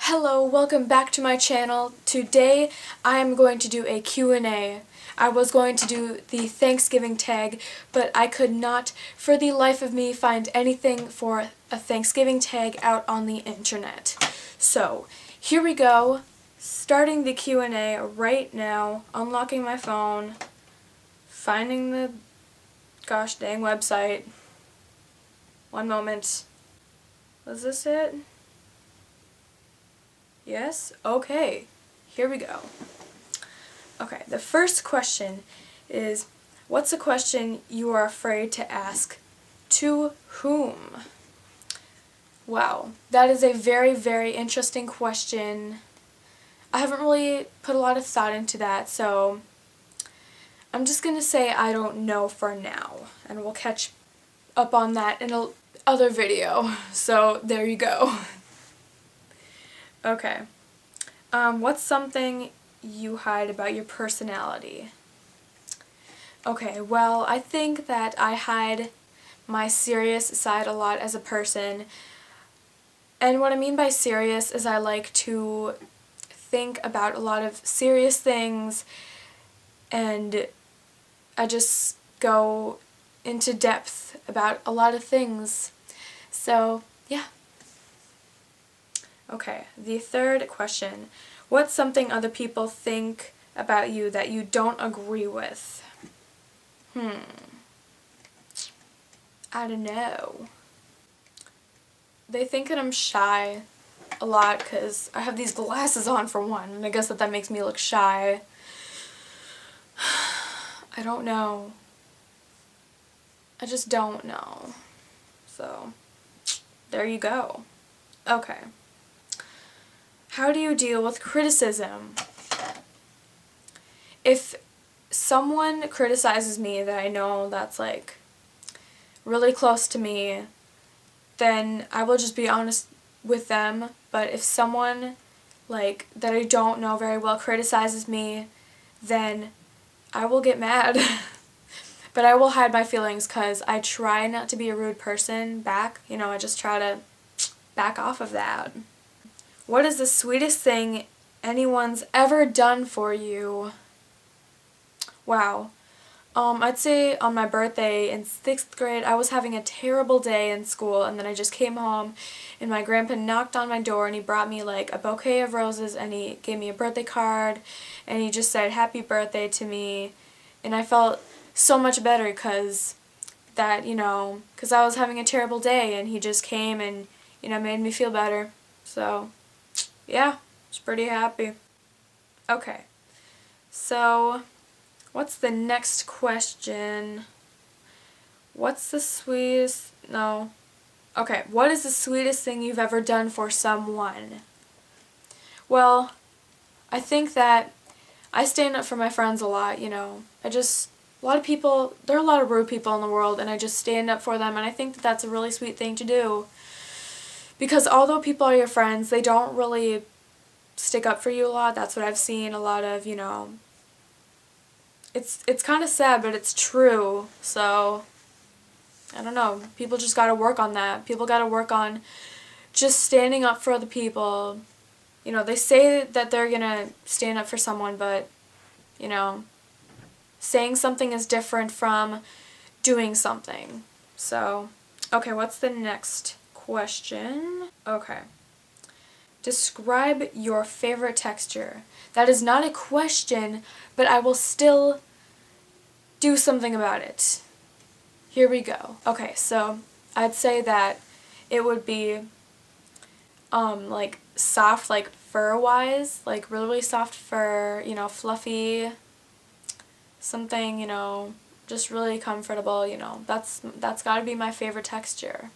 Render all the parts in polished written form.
Hello, welcome back to my channel. Today I am going to do a Q&A. I was going to do the Thanksgiving tag, but I could not for the life of me find anything for a Thanksgiving tag out on the internet. So, here we go. Starting the Q&A right now, unlocking my phone, finding the gosh dang website. One moment. Was this it? Yes? Okay. Here we go. Okay, the first question is, what's a question you are afraid to ask? To whom? Wow, that is a very, very interesting question. I haven't really put a lot of thought into that, so I'm just going to say I don't know for now, and we'll catch up on that in another video. So, there you go. Okay. What's something you hide about your personality? Okay, well, I think that I hide my serious side a lot as a person. And what I mean by serious is I like to think about a lot of serious things, and I just go into depth about a lot of things. So, yeah. Okay, the third question. What's something other people think about you that you don't agree with? I don't know. They think that I'm shy a lot because I have these glasses on for one, and I guess that makes me look shy. I don't know. I just don't know. So, there you go. Okay. How do you deal with criticism? If someone criticizes me that I know that's like really close to me, then I will just be honest with them. But if someone like that I don't know very well criticizes me, then I will get mad. But I will hide my feelings because I try not to be a rude person back. I just try to back off of that. What is the sweetest thing anyone's ever done for you? Wow. I'd say on my birthday in 6th grade, I was having a terrible day in school, and then I just came home, and my grandpa knocked on my door, and he brought me like a bouquet of roses, and he gave me a birthday card, and he just said happy birthday to me, and I felt so much better because I was having a terrible day, and he just came and, made me feel better. So, yeah, I was pretty happy. Okay, so what's the next question? What's the sweetest... No. Okay, what is the sweetest thing you've ever done for someone? Well, I think that I stand up for my friends a lot, a lot of people, there are a lot of rude people in the world, and I just stand up for them, and I think that that's a really sweet thing to do. Because although people are your friends, they don't really stick up for you a lot. That's what I've seen a lot of, It's kind of sad, but it's true. So, I don't know. People just gotta work on that. People gotta work on just standing up for other people. They say that they're gonna stand up for someone, but, saying something is different from doing something. So, okay, what's the next question? Okay. Describe your favorite texture. That is not a question, but I will still do something about it. Here we go. Okay, so I'd say that it would be like soft, like fur-wise, like really, really soft fur, fluffy, something, just really comfortable, that's got to be my favorite texture,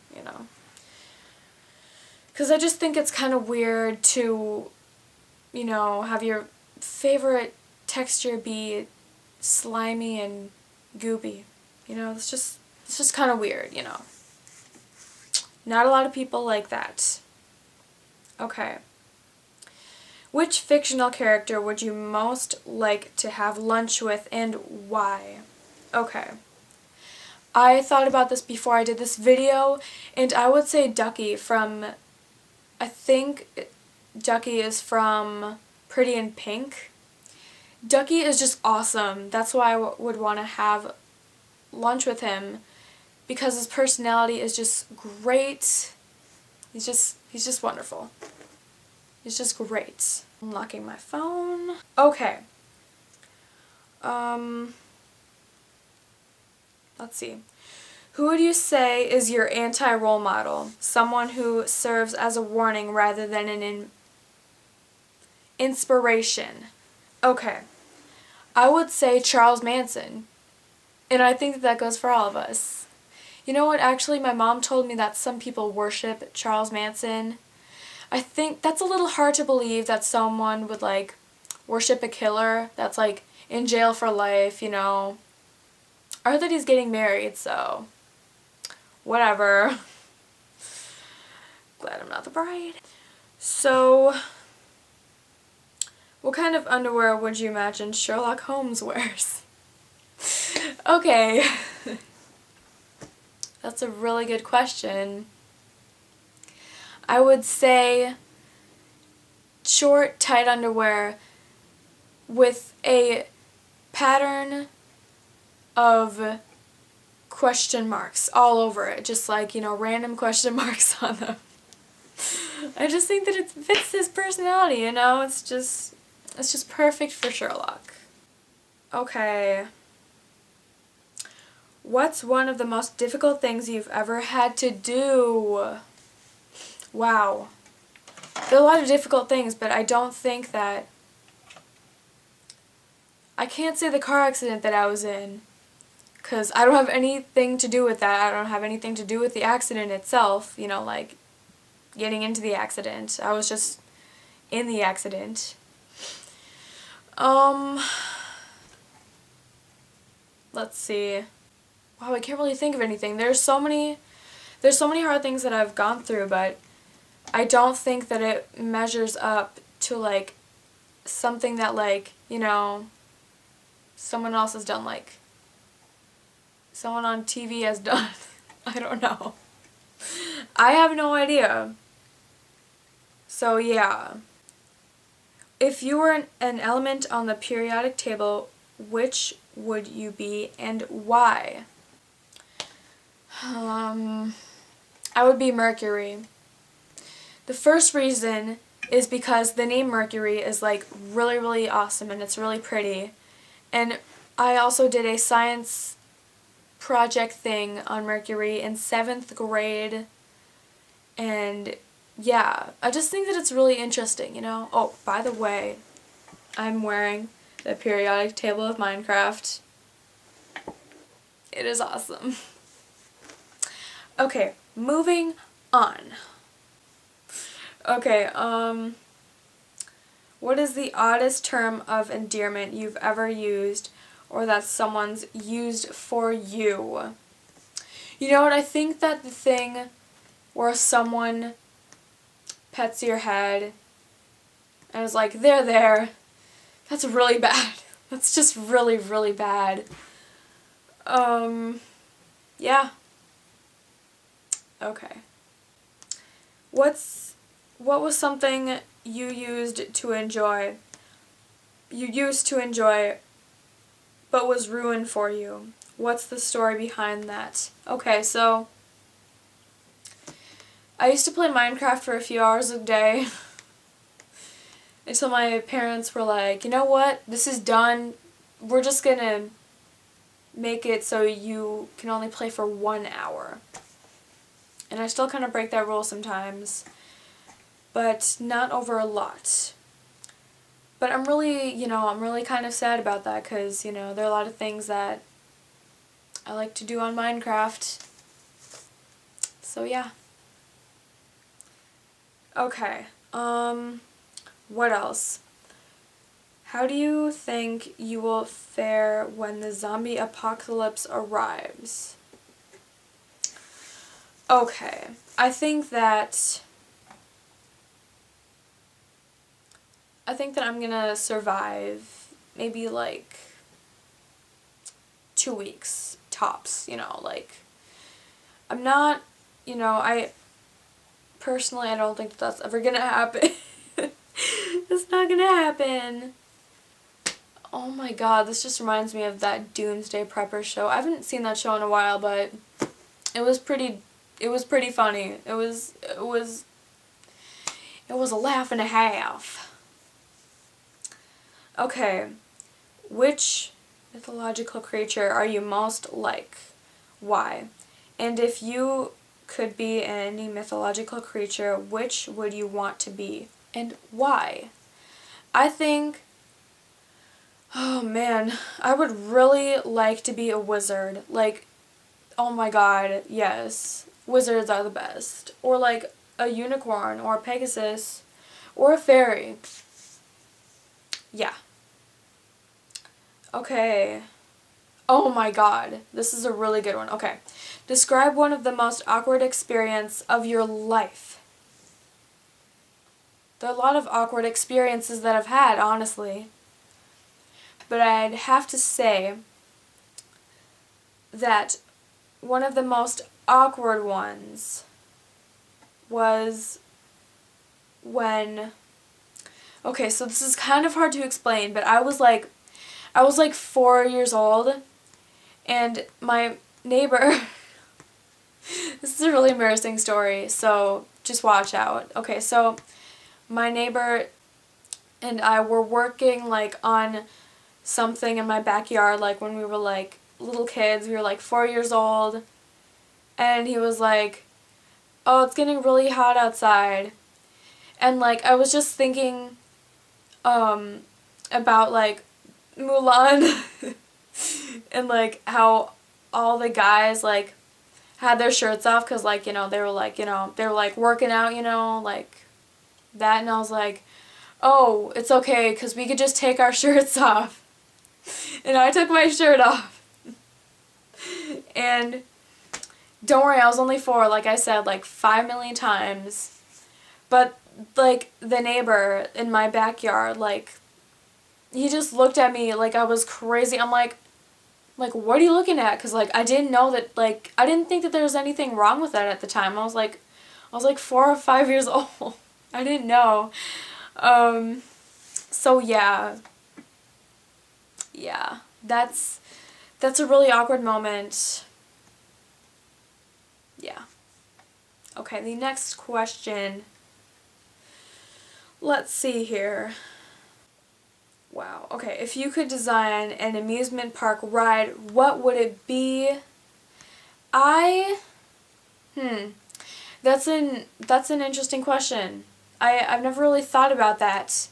Because I just think it's kind of weird to, have your favorite texture be slimy and goopy. It's just kind of weird, Not a lot of people like that. Okay. Which fictional character would you most like to have lunch with, and why? Okay. I thought about this before I did this video, and I would say Ducky from, I think Ducky is from Pretty in Pink. Ducky is just awesome. That's why I would want to have lunch with him, because his personality is just great. He's just wonderful. He's just great. I'm locking my phone. Okay. Let's see. Who would you say is your anti-role model? Someone who serves as a warning rather than an inspiration. Okay. I would say Charles Manson. And I think that goes for all of us. You know what? Actually, my mom told me that some people worship Charles Manson. I think that's a little hard to believe that someone would, like, worship a killer that's, like, in jail for life, you know. I heard that he's getting married, so whatever. Glad I'm not the bride. So, what kind of underwear would you imagine Sherlock Holmes wears? Okay. That's a really good question. I would say short, tight underwear with a pattern of question marks all over it. Just like, you know, random question marks on them. I just think that it fits his personality, you know? It's just perfect for Sherlock. Okay. What's one of the most difficult things you've ever had to do? Wow. There are a lot of difficult things, but I don't think that... I can't say the car accident that I was in, because I don't have anything to do with that. I don't have anything to do with the accident itself, you know, like getting into the accident. I was just in the accident. Let's see. Wow, I can't really think of anything. There's so many hard things that I've gone through, but I don't think that it measures up to, like, something that, like, you know, someone else has done, like, someone on TV has done. I don't know. I have no idea. So, yeah. If you were an element on the periodic table, which would you be and why? I would be Mercury. The first reason is because the name Mercury is, like, really, really awesome and it's really pretty. And I also did a science project thing on Mercury in 7th grade. And yeah, I just think that it's really interesting, you know? Oh, by the way, I'm wearing the periodic table of Minecraft. It is awesome. Okay, moving on. Okay, what is the oddest term of endearment you've ever used or that someone's used for you? You know what, I think that the thing where someone pets your head and is like, there, that's really bad. That's just really, really bad. Yeah. Okay. What was something you used to enjoy, but was ruined for you? What's the story behind that? Okay, so I used to play Minecraft for a few hours a day until my parents were like, you know what, this is done. We're just gonna make it so you can only play for 1 hour. And I still kind of break that rule sometimes, but not over a lot. But I'm really kind of sad about that because, you know, there are a lot of things that I like to do on Minecraft. So yeah. Okay, what else? How do you think you will fare when the zombie apocalypse arrives? Okay, I think that I'm gonna survive maybe like 2 weeks tops, you know, like I'm not, you know, I don't think that's ever gonna happen. It's not gonna happen. Oh my god, this just reminds me of that Doomsday Prepper show. I haven't seen that show in a while, but it was pretty funny. It was a laugh and a half. Okay. Which mythological creature are you most like? Why? And if you could be any mythological creature, which would you want to be? And why? I think, oh man, I would really like to be a wizard. Like, oh my god, yes. Wizards are the best. Or like a unicorn, or a Pegasus, or a fairy. Yeah. Okay. Oh my god, this is a really good one. Okay. Describe one of the most awkward experience of your life. There are a lot of awkward experiences that I've had, honestly. But I'd have to say that one of the most awkward ones was when... Okay, so this is kind of hard to explain, but I was like 4 years old, and my neighbor... This is a really embarrassing story, so just watch out. Okay, so my neighbor and I were working like on something in my backyard, like when we were like little kids. We were like 4 years old, and he was like, "Oh, it's getting really hot outside." And like I was just thinking about like Mulan and like how all the guys like had their shirts off because like, you know, they were like working out, you know, like that. And I was like, oh, it's okay because we could just take our shirts off. And I took my shirt off. And don't worry, I was only 4, like I said, like 5 million times. But like the neighbor in my backyard, like he just looked at me like I was crazy. I'm like, what are you looking at? Because like I didn't know that, like I didn't think that there was anything wrong with that at the time. I was like 4 or 5 years old. I didn't know. So yeah, that's a really awkward moment. Yeah. Okay, the next question. Let's see here. Wow. Okay, if you could design an amusement park ride, what would it be? That's an interesting question. I've never really thought about that.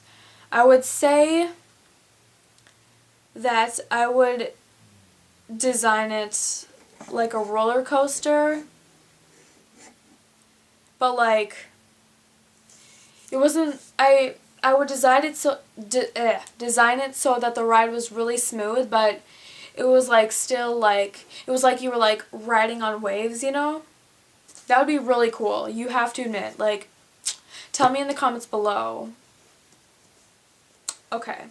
I would say that I would design it like a roller coaster, but like it wasn't. I would design it so that the ride was really smooth, but it was like still like it was like you were like riding on waves, you know? That would be really cool. You have to admit. Like, tell me in the comments below. Okay.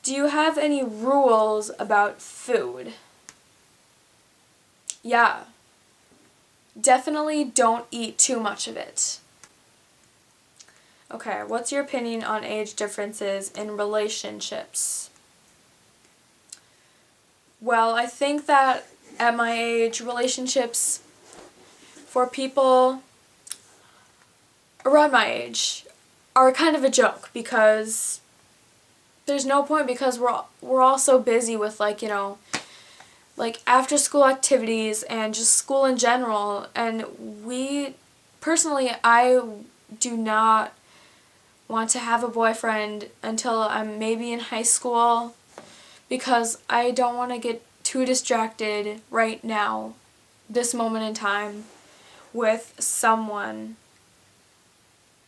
Do you have any rules about food? Yeah. Definitely don't eat too much of it. Okay, what's your opinion on age differences in relationships? Well, I think that at my age, relationships for people around my age are kind of a joke because there's no point, because we're all so busy with like, you know, like after school activities and just school in general, and I do not want to have a boyfriend until I'm maybe in high school, because I don't want to get too distracted right now, this moment in time, with someone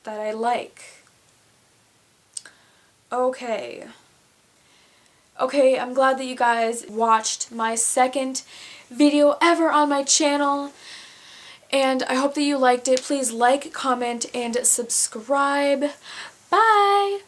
that I like. Okay, I'm glad that you guys watched my second video ever on my channel, and I hope that you liked it. Please like, comment, and subscribe. Bye!